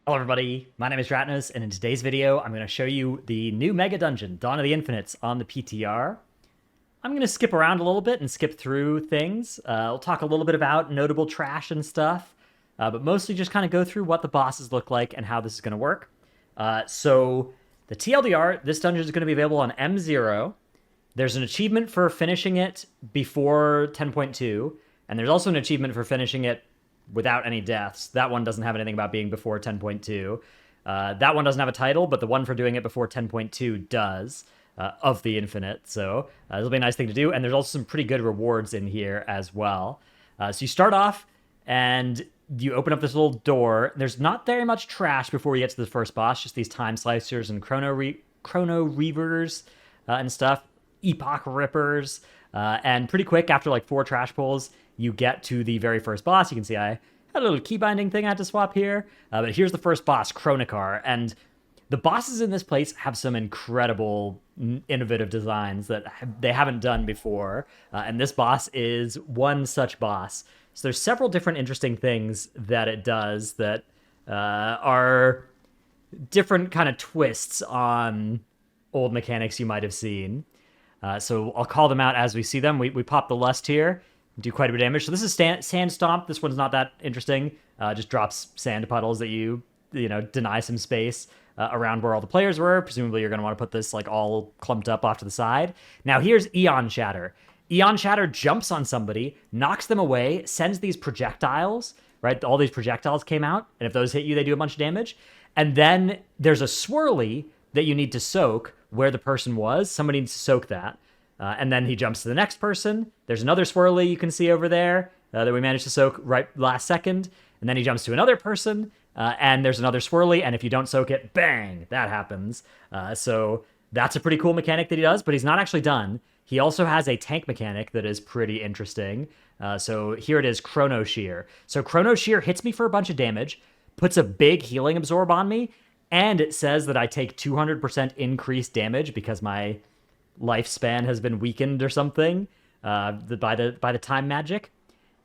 Hello everybody, my name is Ratnos, and in today's video, I'm going to show you the new Megadungeon, Dawn of the Infinites, on the PTR. I'm going to skip around a little bit and skip through things. I'll talk a little bit about notable trash and stuff, but mostly just kind of go through what the bosses look like and how this is going to work. So the TLDR, this dungeon is going to be available on M0. There's an achievement for finishing it before 10.2, and there's also an achievement for finishing it without any deaths. That one doesn't have anything about being before 10.2. That one doesn't have a title, but the one for doing it before 10.2 does, of the Infinite. So this will be a nice thing to do. And there's also some pretty good rewards in here as well. So you start off and you open up this little door. There's not very much trash before you get to the first boss, just these time slicers and chrono reavers and stuff, epoch rippers. And pretty quick, after like 4 trash pulls, you get to the very first boss. You can see I had a little key binding thing I had to swap here. But here's the first boss, Chronikar. And the bosses in this place have some incredible, innovative designs that they haven't done before. And this boss is one such boss. So there's several different interesting things that it does that are different kind of twists on old mechanics you might have seen. So I'll call them out as we see them. We pop the lust here, do quite a bit of damage. So this is Sand Stomp. This one's not that interesting. Just drops sand puddles that you deny some space around where all the players were. Presumably you're going to want to put this like all clumped up off to the side. Now here's Eon Shatter. Eon Shatter jumps on somebody, knocks them away, sends these projectiles, right? All these projectiles came out, and if those hit you, they do a bunch of damage. And then there's a swirly that you need to soak where the person was. Somebody needs to soak that. And then he jumps to the next person. There's another swirly you can see over there that we managed to soak right last second. And then he jumps to another person, and there's another swirly, and if you don't soak it, bang, that happens. So that's a pretty cool mechanic that he does, but he's not actually done. He also has a tank mechanic that is pretty interesting. So here it is, Chrono Shear. So Chrono Shear hits me for a bunch of damage, puts a big healing absorb on me, and it says that I take 200% increased damage because my lifespan has been weakened or something by the time magic.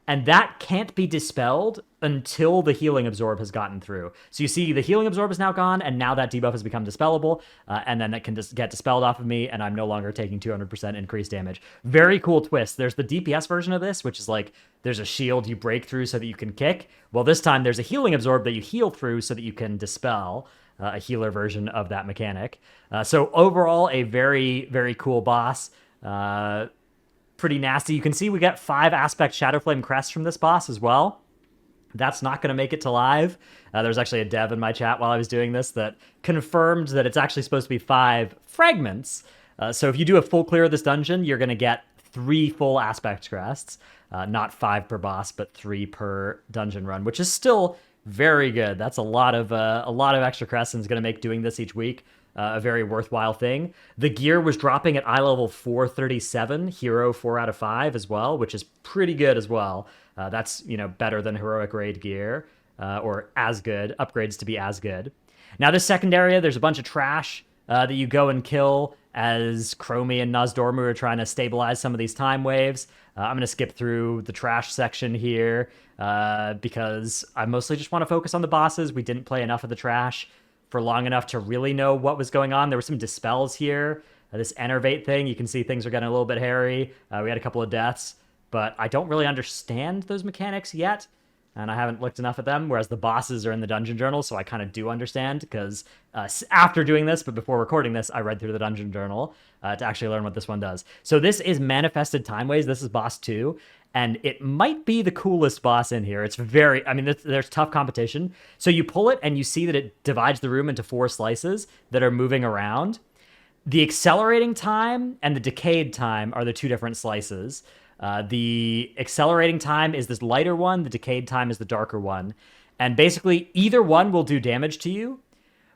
And that can't be dispelled until the healing absorb has gotten through. So you see the healing absorb is now gone, and now that debuff has become dispellable, and then it can just get dispelled off of me, and I'm no longer taking 200% increased damage. Very cool twist. There's the DPS version of this, which is like there's a shield you break through so that you can kick. Well, this time there's a healing absorb that you heal through so that you can dispel. A healer version of that mechanic. So overall, a very, very cool boss. Pretty nasty. You can see we get 5 aspect Shadowflame crests from this boss as well. That's not going to make it to live. There was actually a dev in my chat while I was doing this that confirmed that it's actually supposed to be 5 fragments. So if you do a full clear of this dungeon, you're going to get 3 full aspect crests. Not 5 per boss, but 3 per dungeon run, which is still very good. That's a lot of extra crests, and is going to make doing this each week a very worthwhile thing. The gear was dropping at eye level 437, hero 4 out of 5 as well, which is pretty good as well. That's better than heroic raid gear, or as good, upgrades to be as good. Now this second area, there's a bunch of trash that you go and kill as Chromie and Nozdormu are trying to stabilize some of these time waves. I'm going to skip through the trash section here because I mostly just want to focus on the bosses. We didn't play enough of the trash for long enough to really know what was going on. There were some dispels here. This enervate thing, you can see things are getting a little bit hairy. We had a couple of deaths, but I don't really understand those mechanics yet, and I haven't looked enough at them, whereas the bosses are in the dungeon journal, so I kind of do understand, because after doing this, but before recording this, I read through the dungeon journal to actually learn what this one does. So this is Manifested Timeways. This is boss 2, and it might be the coolest boss in here. It's very, there's tough competition. So you pull it, and you see that it divides the room into 4 slices that are moving around. The accelerating time and the decayed time are the 2 different slices. The accelerating time is this lighter one, the decayed time is the darker one. And basically, either one will do damage to you,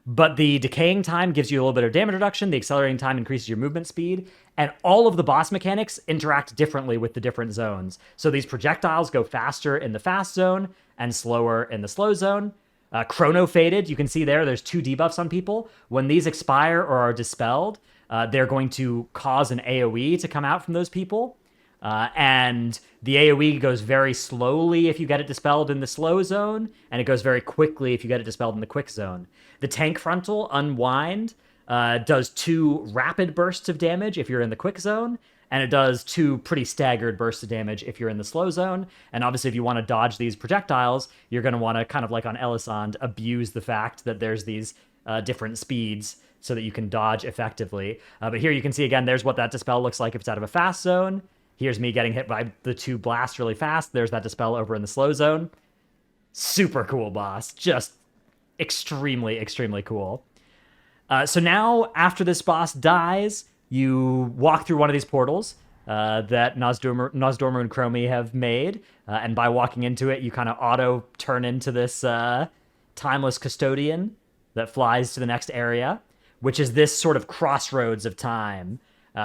but the decaying time gives you a little bit of damage reduction, the accelerating time increases your movement speed, and all of the boss mechanics interact differently with the different zones. So these projectiles go faster in the fast zone and slower in the slow zone. Chrono Faded, you can see there's 2 debuffs on people. When these expire or are dispelled, they're going to cause an AoE to come out from those people. And the AoE goes very slowly if you get it dispelled in the slow zone, and it goes very quickly if you get it dispelled in the quick zone. The tank frontal, Unwind, does 2 rapid bursts of damage if you're in the quick zone, and it does 2 pretty staggered bursts of damage if you're in the slow zone. And obviously, if you want to dodge these projectiles, you're going to want to, kind of like on Elisand, abuse the fact that there's these different speeds so that you can dodge effectively. But here you can see, again, there's what that dispel looks like if it's out of a fast zone. Here's me getting hit by the 2 blasts really fast. There's that dispel over in the slow zone. Super cool boss. Just extremely, extremely cool. So now, after this boss dies, you walk through one of these portals that Nosdormu and Chromie have made. And by walking into it, you kind of auto turn into this timeless custodian that flies to the next area, which is this sort of crossroads of time.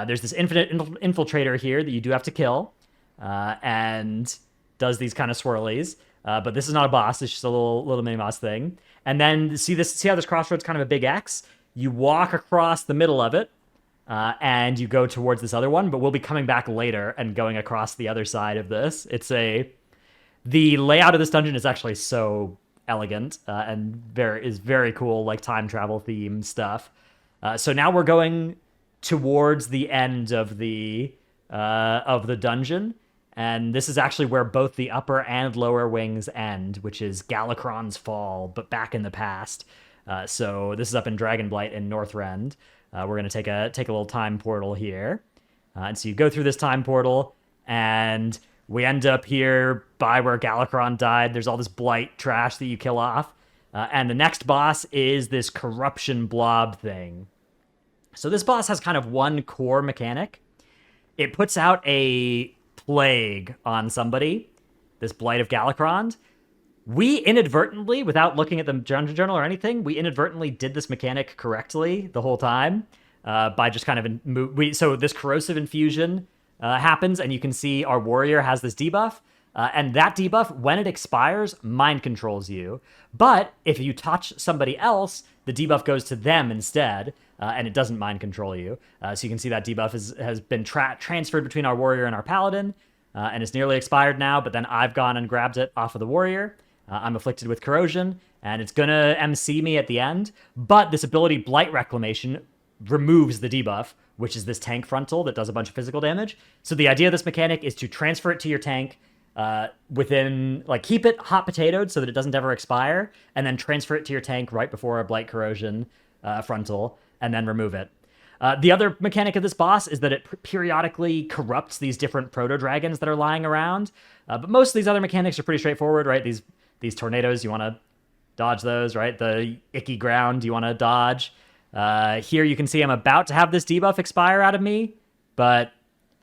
There's this infinite infiltrator here that you do have to kill, and does these kind of swirlies. But this is not a boss; it's just a little mini boss thing. And then see how this crossroads kind of a big X. You walk across the middle of it, and you go towards this other one. But we'll be coming back later and going across the other side of this. The layout of this dungeon is actually so elegant and is very cool, like time travel theme stuff. So now we're going towards the end of the dungeon, and this is actually where both the upper and lower wings end, which is Galakrond's Fall, but back in the past. So this is up in Dragonblight in Northrend. We're gonna take a little time portal here, and so you go through this time portal, and we end up here by where Galakrond died. There's all this blight trash that you kill off, and the next boss is this corruption blob thing. So this boss has kind of one core mechanic. It puts out a plague on somebody, this Blight of Galakrond. We inadvertently, without looking at the dungeon journal or anything, we inadvertently did this mechanic correctly the whole time by just kind of... So this corrosive infusion happens, and you can see our warrior has this debuff. And that debuff, when it expires, mind controls you. But if you touch somebody else, the debuff goes to them instead, and it doesn't mind control you. So you can see that debuff has been transferred between our warrior and our paladin, and it's nearly expired now, but then I've gone and grabbed it off of the warrior. I'm afflicted with corrosion, and it's gonna MC me at the end, but this ability, Blight Reclamation, removes the debuff, which is this tank frontal that does a bunch of physical damage. So the idea of this mechanic is to transfer it to your tank, keep it hot potatoed so that it doesn't ever expire, and then transfer it to your tank right before a Blight Corrosion frontal, and then remove it. The other mechanic of this boss is that it periodically corrupts these different proto-dragons that are lying around, but most of these other mechanics are pretty straightforward, right? These tornadoes, you want to dodge those, right? The icky ground, you want to dodge. Here you can see I'm about to have this debuff expire out of me, but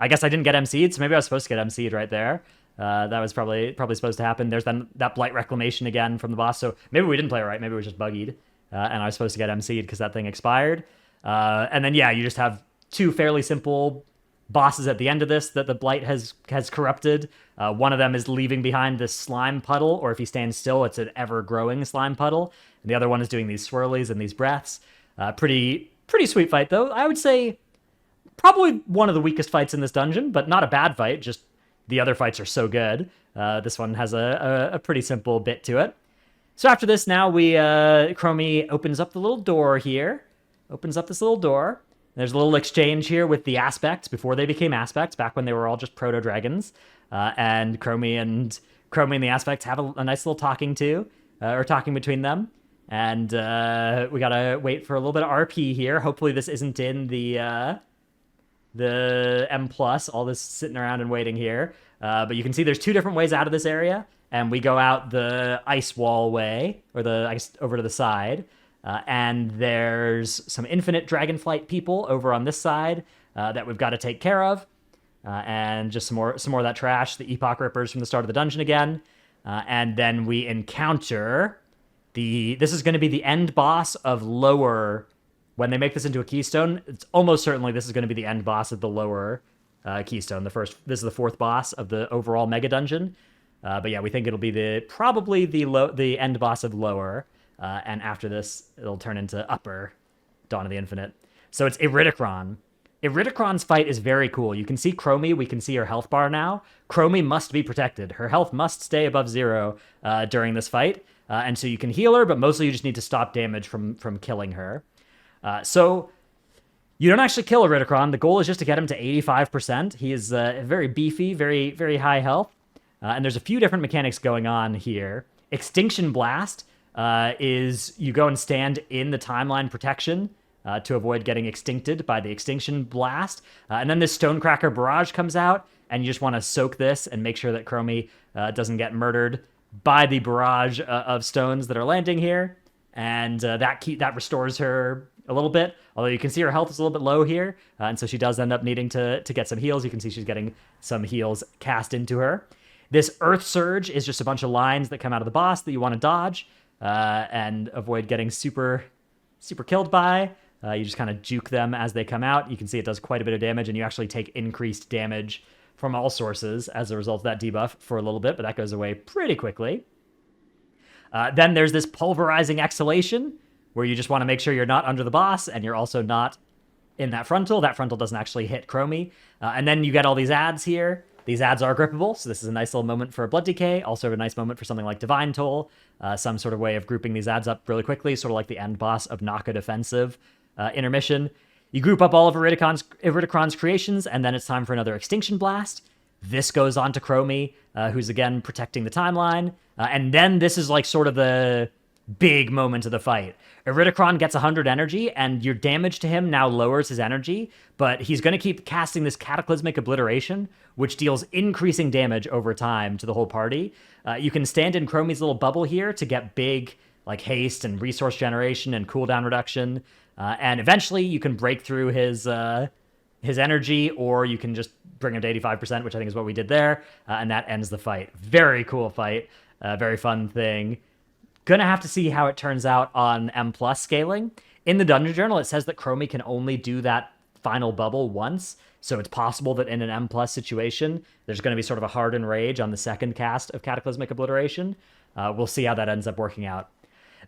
I guess I didn't get MC'd, so maybe I was supposed to get MC'd right there. That was probably supposed to happen. There's then that Blight Reclamation again from the boss, so maybe we didn't play it right, maybe it was just buggied, and I was supposed to get MC'd because that thing expired. And then, yeah, you just have 2 fairly simple bosses at the end of this that the Blight has corrupted. One of them is leaving behind this slime puddle, or if he stands still, it's an ever-growing slime puddle. And the other one is doing these swirlies and these breaths. Pretty sweet fight, though. I would say probably one of the weakest fights in this dungeon, but not a bad fight, just the other fights are so good. This one has a pretty simple bit to it. So after this, now Chromie opens up the little door here. Opens up this little door. There's a little exchange here with the aspects before they became aspects, back when they were all just proto-dragons. And Chromie and the aspects have a nice little talking between them. And we gotta wait for a little bit of RP here. Hopefully this isn't in the M+, all this sitting around and waiting here. But you can see there's 2 different ways out of this area. And we go out the ice wall way, or the ice over to the side. And there's some infinite dragonflight people over on this side that we've got to take care of. And just some more of that trash, the Epoch Rippers from the start of the dungeon again. And then we encounter this is going to be the end boss of lower. When they make this into a keystone, it's almost certainly this is going to be the end boss of the lower keystone. This is the 4th boss of the overall Megadungeon. But yeah, we think it'll be probably the end boss of lower. And after this, it'll turn into upper Dawn of the Infinite. So it's Iridikron. Iridikron's fight is very cool. You can see Chromie. We can see her health bar now. Chromie must be protected. Her health must stay above 0 during this fight. And so you can heal her, but mostly you just need to stop damage from killing her. So you don't actually kill Iridikron. The goal is just to get him to 85%. He is very beefy, very, very high health. And there's a few different mechanics going on here. Extinction Blast is you go and stand in the timeline protection to avoid getting extincted by the Extinction Blast. And then this Stonecracker Barrage comes out, and you just want to soak this and make sure that Chromie doesn't get murdered by the barrage of stones that are landing here. And that restores her a little bit, although you can see her health is a little bit low here, and so she does end up needing to get some heals. You can see she's getting some heals cast into her. This Earth Surge is just a bunch of lines that come out of the boss that you want to dodge and avoid getting super killed by. You just kind of juke them as they come out. You can see it does quite a bit of damage, and you actually take increased damage from all sources as a result of that debuff for a little bit, but that goes away pretty quickly. Then there's this Pulverizing Exhalation, where you just want to make sure you're not under the boss, and you're also not in that frontal. That frontal doesn't actually hit Chromie. And then you get all these ads here. These ads are grippable, so this is a nice little moment for Blood Decay, also a nice moment for something like Divine Toll, some sort of way of grouping these ads up really quickly, sort of like the end boss of Naka Defensive Intermission. You group up all of Iridikron's creations, and then it's time for another Extinction Blast. This goes on to Chromie, who's again protecting the timeline. And then this is like sort of the big moment of the fight. Iridikron gets 100 energy, and your damage to him now lowers his energy, but he's going to keep casting this Cataclysmic Obliteration, which deals increasing damage over time to the whole party. You can stand in Chromie's little bubble here to get big like haste and resource generation and cooldown reduction, and eventually you can break through his energy, or you can just bring him to 85%, which I think is what we did there, and that ends the fight. Very cool fight, very fun thing. Gonna have to see how it turns out on M+ scaling. In the Dungeon Journal, it says that Chromie can only do that final bubble once, so it's possible that in an M+ situation, there's going to be sort of a hardened rage on the second cast of Cataclysmic Obliteration. We'll see how that ends up working out.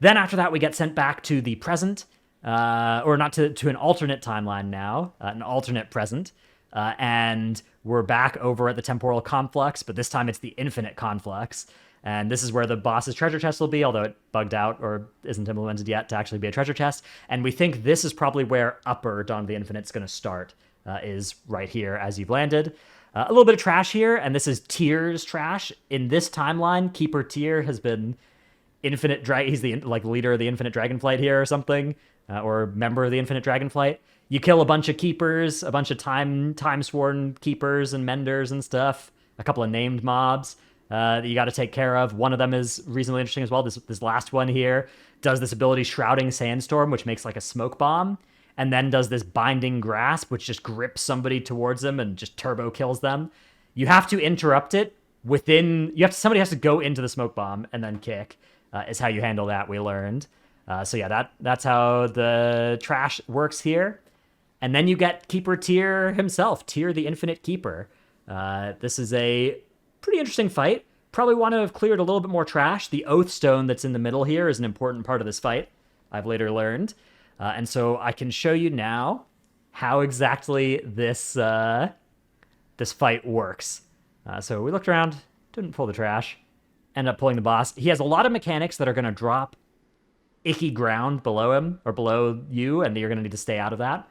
Then after that, we get sent back to the present, or not to an alternate timeline now, an alternate present, and we're back over at the Temporal Conflux, but this time it's the Infinite Conflux. And this is where the boss's treasure chest will be, although it bugged out or isn't implemented yet to actually be a treasure chest. And we think this is probably where Upper Dawn of the Infinite's going to start, is right here as you've landed. A little bit of trash here, and this is Tyr's trash. In this timeline, Keeper Tyr has been he's the leader of the Infinite Dragonflight here or something, or member of the Infinite Dragonflight. You kill a bunch of keepers, a bunch of time-sworn keepers and menders and stuff, a couple of named mobs that you got to take care of. One of them is reasonably interesting as well. This last one here does this ability Shrouding Sandstorm, which makes like a smoke bomb, and then does this Binding Grasp, which just grips somebody towards them and just turbo kills them. You have to interrupt it somebody has to go into the smoke bomb and then kick, is how you handle that, we learned. So yeah, that's how the trash works here. And then you get Keeper Tyr himself, Tyr the Infinite Keeper. This is a pretty interesting fight. Probably want to have cleared a little bit more trash. The Oath Stone that's in the middle here is an important part of this fight, I've later learned. And so I can show you now how exactly this fight works. So we looked around, didn't pull the trash, ended up pulling the boss. He has a lot of mechanics that are going to drop icky ground below him, or below you, and you're going to need to stay out of that.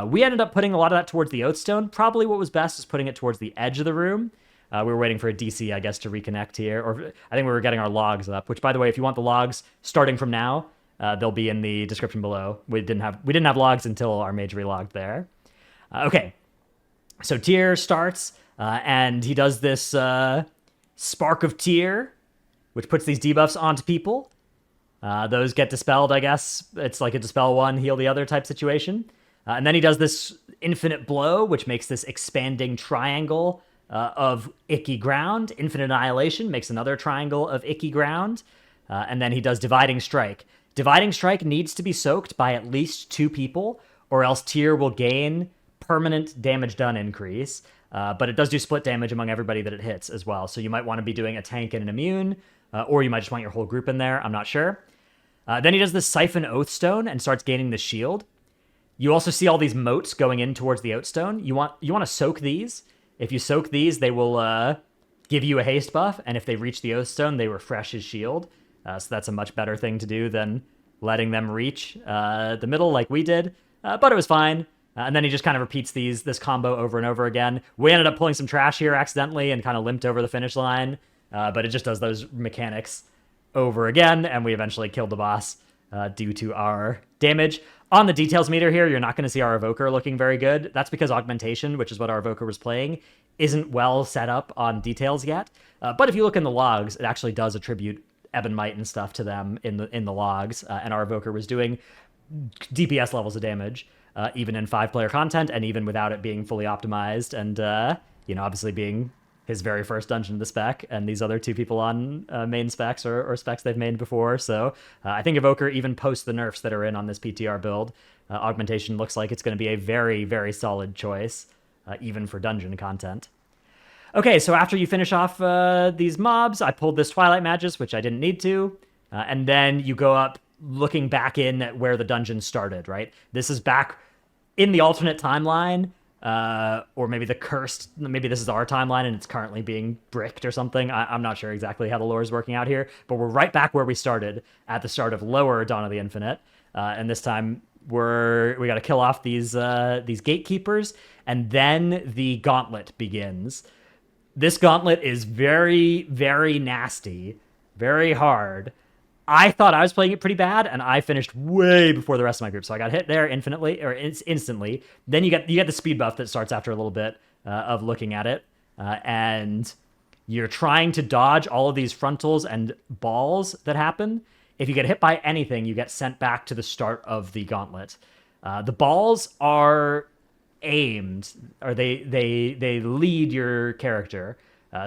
We ended up putting a lot of that towards the Oath Stone. Probably what was best is putting it towards the edge of the room. We were waiting for a DC, I guess, to reconnect here. Or I think we were getting our logs up, which, by the way, if you want the logs starting from now, they'll be in the description below. We didn't have logs until our mage relogged there. Okay, so Tyr starts, and he does this Spark of Tyr, which puts these debuffs onto people. Those get dispelled, I guess. It's like a dispel one, heal the other type situation. And then he does this Infinite Blow, which makes this expanding triangle of icky ground. Infinite Annihilation makes another triangle of icky ground. And then he does Dividing Strike. Dividing Strike needs to be soaked by at least 2 people, or else Tyr will gain permanent damage done increase. But it does do split damage among everybody that it hits as well. So you might want to be doing a tank and an immune, or you might just want your whole group in there. I'm not sure. Then he does this Siphon Oathstone and starts gaining the shield. You also see all these moats going in towards the Outstone. You want to soak these. If you soak these, they will give you a haste buff, and if they reach the Oathstone, they refresh his shield. So that's a much better thing to do than letting them reach the middle like we did. But it was fine. And then he just kind of repeats this combo over and over again. We ended up pulling some trash here accidentally and kind of limped over the finish line. But it just does those mechanics over again, and we eventually killed the boss due to our damage. On the details meter here, you're not going to see our Evoker looking very good. That's because Augmentation, which is what our Evoker was playing, isn't well set up on details yet. But if you look in the logs, it actually does attribute Ebon Might and stuff to them in the logs, and our Evoker was doing DPS levels of damage, even in 5-player content, and even without it being fully optimized, and obviously being his very first dungeon of the spec, and these other 2 people on main specs or specs they've made before. So I think Evoker, even post the nerfs that are in on this PTR build, Augmentation looks like it's going to be a very, very solid choice, even for dungeon content. Okay, so after you finish off these mobs, I pulled this Twilight Magus, which I didn't need to, and then you go up looking back in at where the dungeon started, right? This is back in the alternate timeline, or maybe the cursed, maybe this is our timeline and it's currently being bricked or something. I'm not sure exactly how the lore is working out here, but we're right back where we started at the start of lower Dawn of the Infinite, and this time we got to kill off these gatekeepers, and then the gauntlet begins. This gauntlet is very, very nasty, very hard. I thought I was playing it pretty bad, and I finished way before the rest of my group, so I got hit there instantly. Then you get the speed buff that starts after a little bit of looking at it, and you're trying to dodge all of these frontals and balls that happen. If you get hit by anything, you get sent back to the start of the gauntlet. The balls are aimed, or they lead your character.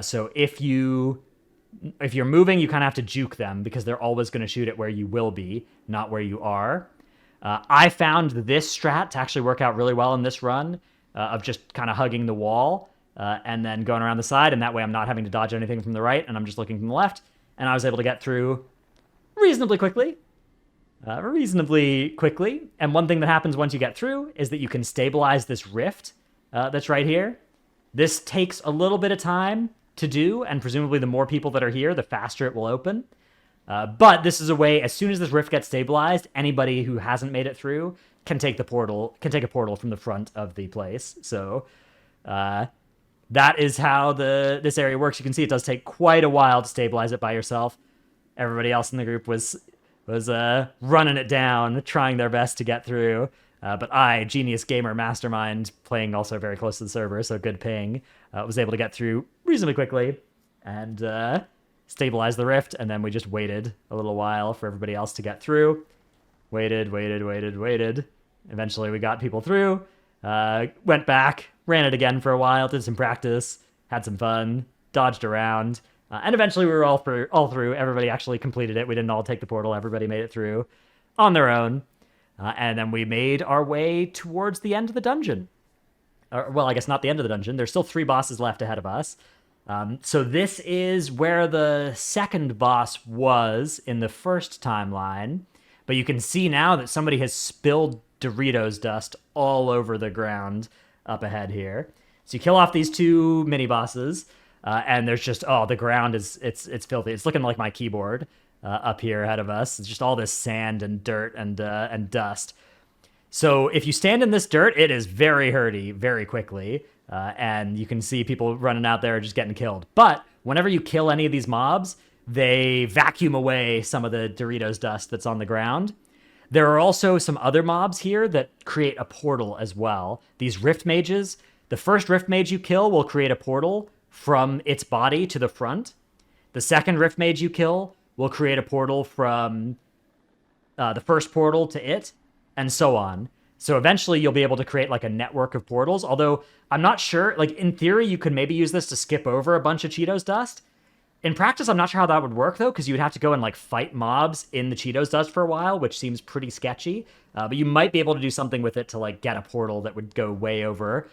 So if you're moving, you kind of have to juke them because they're always going to shoot at where you will be, not where you are. I found this strat to actually work out really well in this run, of just kind of hugging the wall and then going around the side, and that way I'm not having to dodge anything from the right, and I'm just looking from the left, and I was able to get through reasonably quickly. And one thing that happens once you get through is that you can stabilize this rift that's right here. This takes a little bit of time to do, and presumably the more people that are here, the faster it will open. But this is a way, as soon as this rift gets stabilized, anybody who hasn't made it through can take a portal from the front of the place. So that is how this area works. You can see it does take quite a while to stabilize it by yourself. Everybody else in the group was running it down, trying their best to get through. But I, genius gamer mastermind, playing also very close to the server, so good ping, was able to get through reasonably quickly and stabilize the rift, and then we just waited a little while for everybody else to get through. Waited. Eventually we got people through, went back, ran it again for a while, did some practice, had some fun, dodged around, and eventually we were all through. Everybody actually completed it. We didn't all take the portal. Everybody made it through on their own. And then we made our way towards the end of the dungeon. Well, I guess not the end of the dungeon. There's still 3 bosses left ahead of us. So this is where the second boss was in the first timeline. But you can see now that somebody has spilled Doritos dust all over the ground up ahead here. So you kill off these 2 mini-bosses, and there's just, the ground it's filthy. It's looking like my keyboard. Up here ahead of us. It's just all this sand and dirt and dust. So if you stand in this dirt, it is very hurty very quickly. And you can see people running out there just getting killed. But whenever you kill any of these mobs, they vacuum away some of the Doritos dust that's on the ground. There are also some other mobs here that create a portal as well. These Rift Mages, the first Rift Mage you kill will create a portal from its body to the front. The second Rift Mage you kill will create a portal from the first portal to it, and so on. So eventually you'll be able to create like a network of portals, although I'm not sure, like in theory you could maybe use this to skip over a bunch of Cheetos dust. In practice, I'm not sure how that would work though, because you would have to go and like fight mobs in the Cheetos dust for a while, which seems pretty sketchy. But you might be able to do something with it to like get a portal that would go way over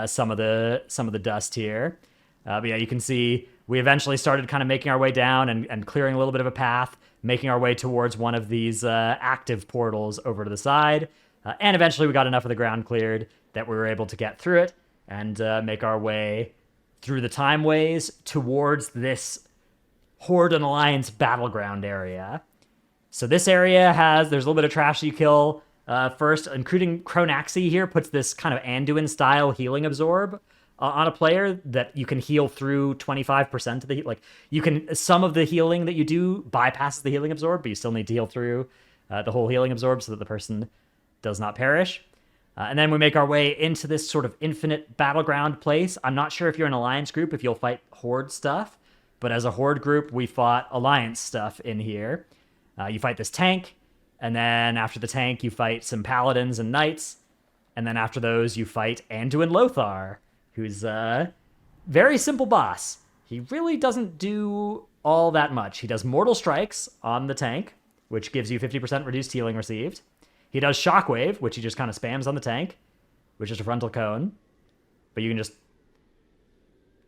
some of the dust here. But yeah, you can see we eventually started kind of making our way down and clearing a little bit of a path, making our way towards one of these active portals over to the side. And eventually we got enough of the ground cleared that we were able to get through it and make our way through the Timeways towards this Horde and Alliance battleground area. So this area there's a little bit of trash you kill first, including Chronaxi here puts this kind of Anduin style healing absorb on a player that you can heal through 25% of the, like, you can, some of the healing that you do bypasses the healing absorb, but you still need to heal through the whole healing absorb so that the person does not perish. And then we make our way into this sort of infinite battleground place. I'm not sure if you're an Alliance group, if you'll fight Horde stuff, but as a Horde group, we fought Alliance stuff in here. You fight this tank, and then after the tank, you fight some Paladins and Knights, and then after those, you fight Anduin Lothar, who's a very simple boss. He really doesn't do all that much. He does Mortal Strikes on the tank, which gives you 50% reduced healing received. He does Shockwave, which he just kind of spams on the tank, which is a frontal cone. But you can just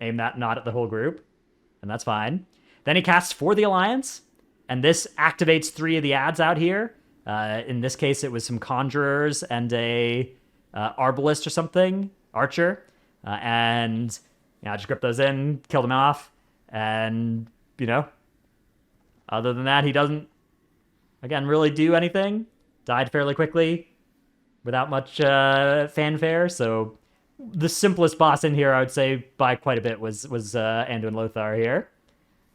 aim that not at the whole group, and that's fine. Then he casts for the Alliance, and this activates 3 of the ads out here. In this case, it was some Conjurers and a Arbalist or something, Archer. And I just gripped those in, killed him off, and, other than that, he doesn't, again, really do anything. Died fairly quickly without much fanfare, so the simplest boss in here, I would say, by quite a bit was Anduin Lothar here.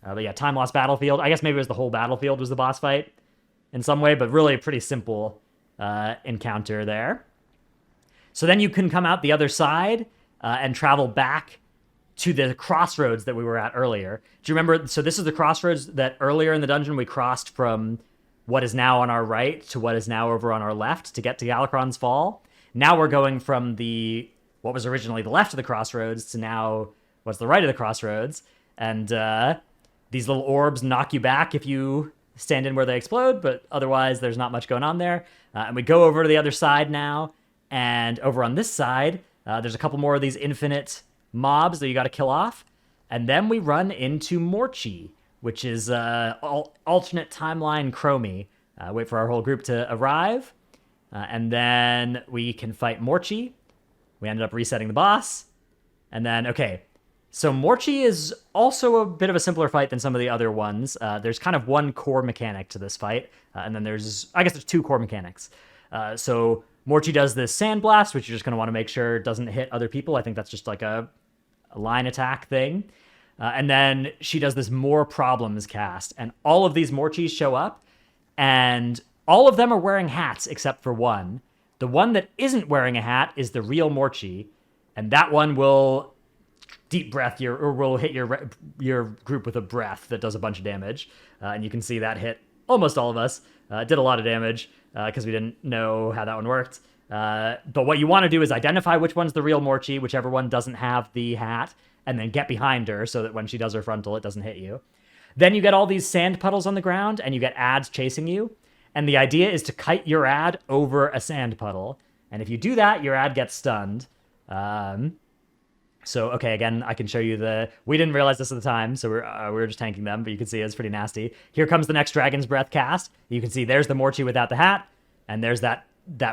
But yeah, Time Lost Battlefield. I guess maybe it was the whole battlefield was the boss fight in some way, but really a pretty simple encounter there. So then you can come out the other side and travel back to the crossroads that we were at earlier. Do you remember? So this is the crossroads that earlier in the dungeon we crossed from what is now on our right to what is now over on our left to get to Galakrond's Fall. Now we're going from what was originally the left of the crossroads to now what's the right of the crossroads. And these little orbs knock you back if you stand in where they explode, but otherwise there's not much going on there. And we go over to the other side now, and over on this side, there's a couple more of these infinite mobs that you got to kill off. And then we run into Morchie, which is alternate timeline Chromie. Wait for our whole group to arrive. And then we can fight Morchie. We ended up resetting the boss. And then, okay, so Morchie is also a bit of a simpler fight than some of the other ones. There's kind of one core mechanic to this fight. And then there's 2 core mechanics. So Morchie does this Sand Blast, which you're just going to want to make sure doesn't hit other people. I think that's just like a line attack thing. And then she does this More Problems cast. And all of these Morchies show up. And all of them are wearing hats except for one. The one that isn't wearing a hat is the real Morchie. And that one will deep breath will hit your group with a breath that does a bunch of damage. And you can see that hit almost all of us. It did a lot of damage because we didn't know how that one worked. But what you want to do is identify which one's the real Morchie, whichever one doesn't have the hat, and then get behind her so that when she does her frontal, it doesn't hit you. Then you get all these sand puddles on the ground, and you get ads chasing you. And the idea is to kite your ad over a sand puddle. And if you do that, your ad gets stunned. So, okay, again, I can show you we didn't realize this at the time, so we were just tanking them, but you can see it's pretty nasty. Here comes the next Dragon's Breath cast. You can see there's the Morchie without the hat, and there's that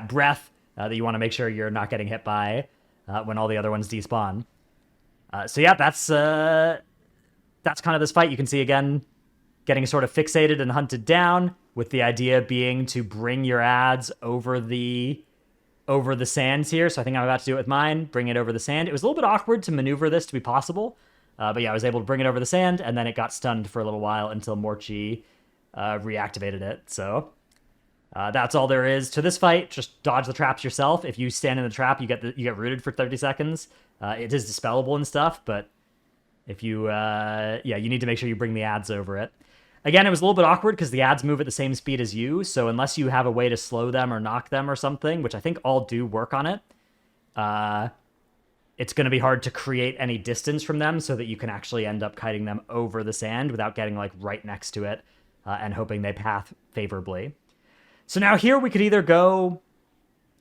breath that you want to make sure you're not getting hit by when all the other ones despawn. So yeah, that's kind of this fight. You can see, again, getting sort of fixated and hunted down, with the idea being to bring your ads over the sands here. So I think I'm about to do it with mine, bring it over the sand. It was a little bit awkward to maneuver this to be possible. But yeah, I was able to bring it over the sand, and then it got stunned for a little while until Morchie reactivated it. So that's all there is to this fight. Just dodge the traps yourself. If you stand in the trap, you get rooted for 30 seconds. It is dispellable and stuff, but if you you need to make sure you bring the ads over it. Again, it was a little bit awkward because the ads move at the same speed as you, so unless you have a way to slow them or knock them or something, which I think all do work on it, it's going to be hard to create any distance from them so that you can actually end up kiting them over the sand without getting like right next to it and hoping they path favorably. So now here we could either go...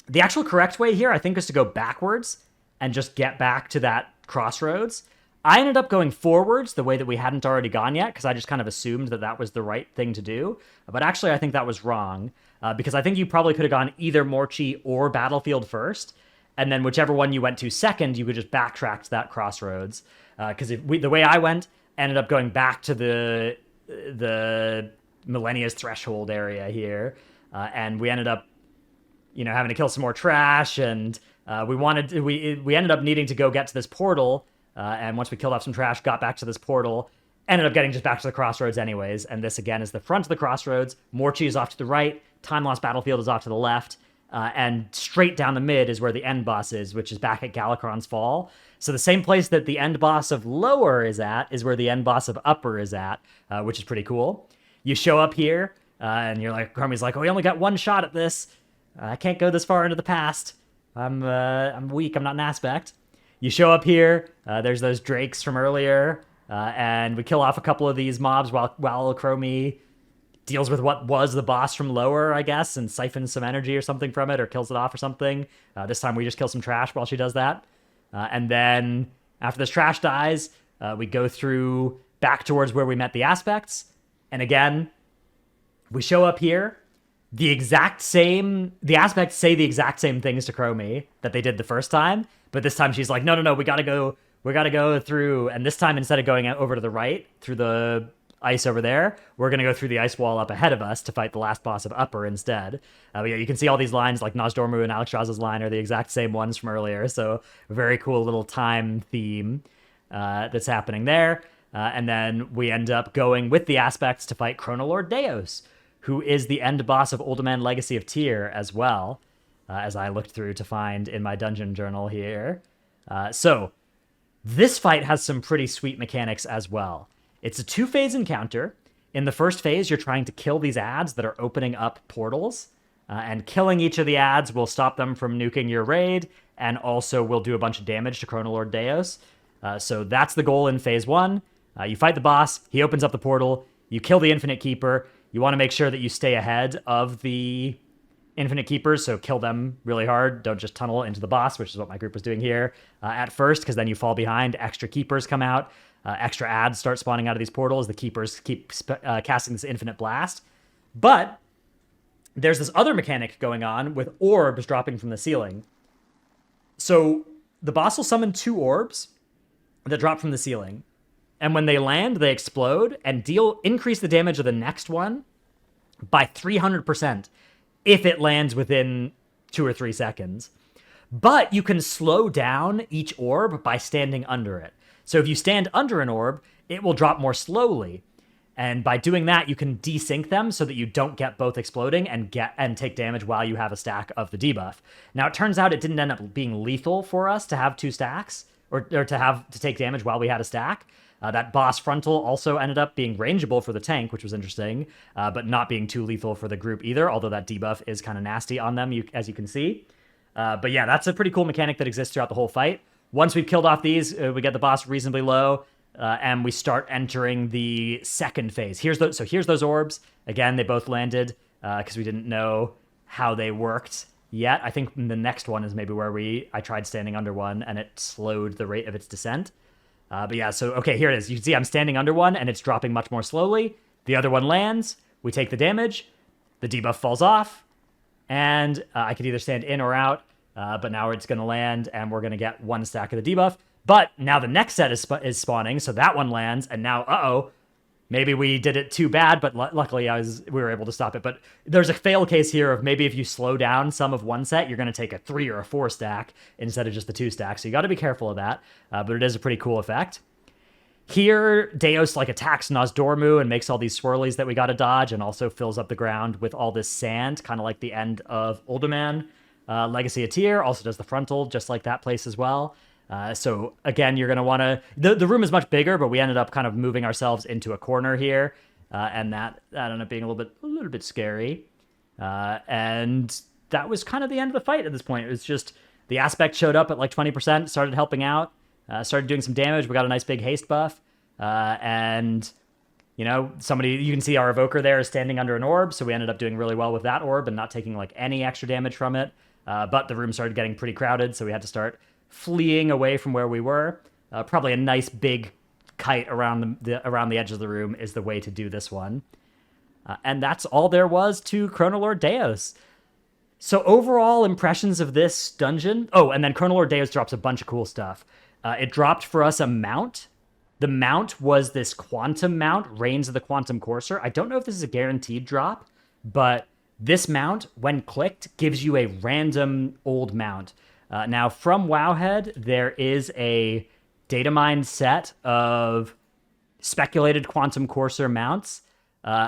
The actual correct way here, I think, is to go backwards and just get back to that crossroads. I ended up going forwards the way that we hadn't already gone yet, because I just kind of assumed that that was the right thing to do. But actually, I think that was wrong, because I think you probably could have gone either Morchie or Battlefield first, and then whichever one you went to second, you could just backtrack to that crossroads. Because the way I went, ended up going back to the Millennia's Threshold area here, and we ended up, having to kill some more trash, and we ended up needing to go get to this portal. And once we killed off some trash, got back to this portal, ended up getting just back to the crossroads anyways. And this, again, is the front of the crossroads. Morchie is off to the right. Time Lost Battlefield is off to the left. And straight down the mid is where the end boss is, which is back at Galakrond's Fall. So the same place that the end boss of Lower is at is where the end boss of Upper is at, which is pretty cool. You show up here, and you're like, Chromie's like, oh, we only got one shot at this. I can't go this far into the past. I'm weak. I'm not an aspect. You show up here, there's those drakes from earlier, and we kill off a couple of these mobs while Chromie deals with what was the boss from Lower, I guess, and siphons some energy or something from it, or kills it off or something. This time we just kill some trash while she does that. And then after this trash dies, we go through back towards where we met the aspects. And again, we show up here. The aspects say the exact same things to Chromie that they did the first time. But this time she's like, no, we gotta go through. And this time, instead of going over to the right through the ice over there, we're gonna go through the ice wall up ahead of us to fight the last boss of Upper instead. But yeah, you can see all these lines, like Nozdormu and Alexstrasza's line are the exact same ones from earlier. So a very cool little time theme that's happening there. And then we end up going with the aspects to fight Chrono-Lord Deios, who is the end boss of Uldaman Legacy of Tyr as well, as I looked through to find in my dungeon journal here. So this fight has some pretty sweet mechanics as well. It's a two-phase encounter. In the first phase, you're trying to kill these ads that are opening up portals, and killing each of the ads will stop them from nuking your raid, and also will do a bunch of damage to Chrono-Lord Deios. So that's the goal in phase 1. You fight the boss, he opens up the portal, you kill the Infinite Keeper. You want to make sure that you stay ahead of the Infinite Keepers, so kill them really hard. Don't just tunnel into the boss, which is what my group was doing here at first, because then you fall behind. Extra Keepers come out. Extra ads start spawning out of these portals. The Keepers keep casting this Infinite Blast. But there's this other mechanic going on with orbs dropping from the ceiling. So the boss will summon 2 orbs that drop from the ceiling. And when they land, they explode and increase the damage of the next one by 300% if it lands within 2 or 3 seconds. But you can slow down each orb by standing under it. So if you stand under an orb, it will drop more slowly. And by doing that, you can desync them so that you don't get both exploding and take damage while you have a stack of the debuff. Now, it turns out it didn't end up being lethal for us to have 2 stacks, or to take damage while we had a stack. That boss frontal also ended up being rangeable for the tank, which was interesting, but not being too lethal for the group either, although that debuff is kind of nasty on them, as you can see. But yeah, that's a pretty cool mechanic that exists throughout the whole fight. Once we've killed off these, we get the boss reasonably low, and we start entering the second phase. Here's those orbs. Again, they both landed because we didn't know how they worked yet. I think the next one is maybe where I tried standing under one, and it slowed the rate of its descent. But yeah, so, okay, here it is. You can see I'm standing under one, and it's dropping much more slowly. The other one lands. We take the damage. The debuff falls off. And I could either stand in or out, but now it's going to land, and we're going to get 1 stack of the debuff. But now the next set is spawning, so that one lands, and now, maybe we did it too bad, but luckily we were able to stop it. But there's a fail case here of maybe if you slow down some of one set, you're going to take a 3 or a 4 stack instead of just the 2 stack. So you got to be careful of that. But it is a pretty cool effect. Here, Deios attacks Nozdormu and makes all these swirlies that we got to dodge, and also fills up the ground with all this sand, kind of like the end of Uldaman Legacy of Tyr. Also does the frontal, just like that place as well. So again, you're going to want to... The room is much bigger, but we ended up kind of moving ourselves into a corner here, and that ended up being a little bit scary. And that was kind of the end of the fight at this point. It was just the aspect showed up at like 20%, started helping out, started doing some damage. We got a nice big haste buff, and you can see our evoker there is standing under an orb, so we ended up doing really well with that orb and not taking like any extra damage from it. But the room started getting pretty crowded, so we had to start fleeing away from where we were. Probably a nice big kite around around the edge of the room is the way to do this one. And that's all there was to Chrono-Lord Deios. So overall impressions of this dungeon... Oh, and then Chrono-Lord Deios drops a bunch of cool stuff. It dropped for us a mount. The mount was this quantum mount, Reigns of the Quantum Courser. I don't know if this is a guaranteed drop, but this mount, when clicked, gives you a random old mount. Now, from Wowhead, there is a data mine set of speculated Quantum Courser mounts.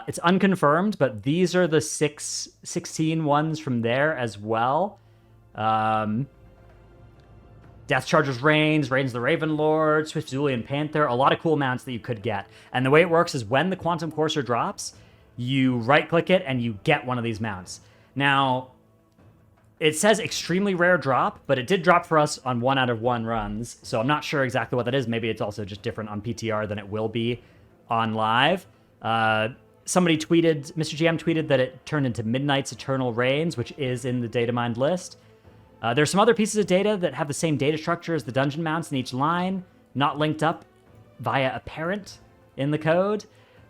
It's unconfirmed, but these are the 16 ones from there as well. Death Charger's Reigns the Raven Lord, Swift Zulian Panther, a lot of cool mounts that you could get. And the way it works is when the Quantum Courser drops, you right-click it and you get one of these mounts. Now, it says extremely rare drop, but it did drop for us on 1 out of 1 runs, so I'm not sure exactly what that is. Maybe it's also just different on PTR than it will be on live. Somebody tweeted, Mr. GM tweeted that it turned into Midnight's Eternal Reigns, which is in the data mined list. There's some other pieces of data that have the same data structure as the dungeon mounts in each line, not linked up via a parent in the code.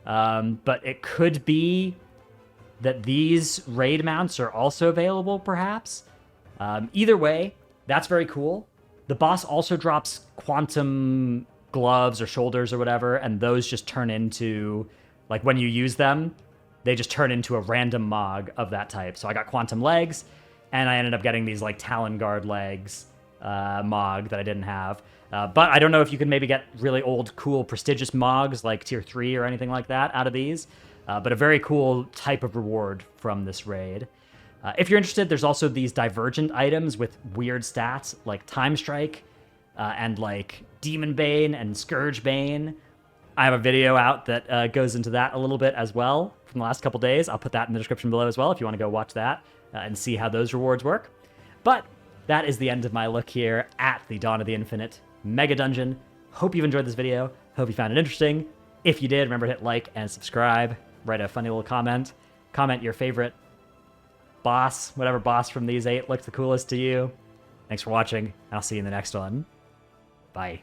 But it could be that these raid mounts are also available, perhaps. Either way, that's very cool. The boss also drops quantum gloves or shoulders or whatever, and those just turn into, like, when you use them, they just turn into a random Mog of that type. So I got quantum legs, and I ended up getting these, like, Talon Guard legs Mog that I didn't have. But I don't know if you can maybe get really old, cool, prestigious Mogs, like Tier 3 or anything like that, out of these. But a very cool type of reward from this raid. If you're interested, there's also these divergent items with weird stats, like Time Strike, and, like, Demon Bane and Scourge Bane. I have a video out that goes into that a little bit as well from the last couple days. I'll put that in the description below as well if you want to go watch that and see how those rewards work. But that is the end of my look here at the Dawn of the Infinite Megadungeon. Hope you've enjoyed this video. Hope you found it interesting. If you did, remember to hit like and subscribe. Write a funny little comment. Comment your favorite boss, whatever boss from these 8 looked the coolest to you. Thanks for watching, and I'll see you in the next one. Bye.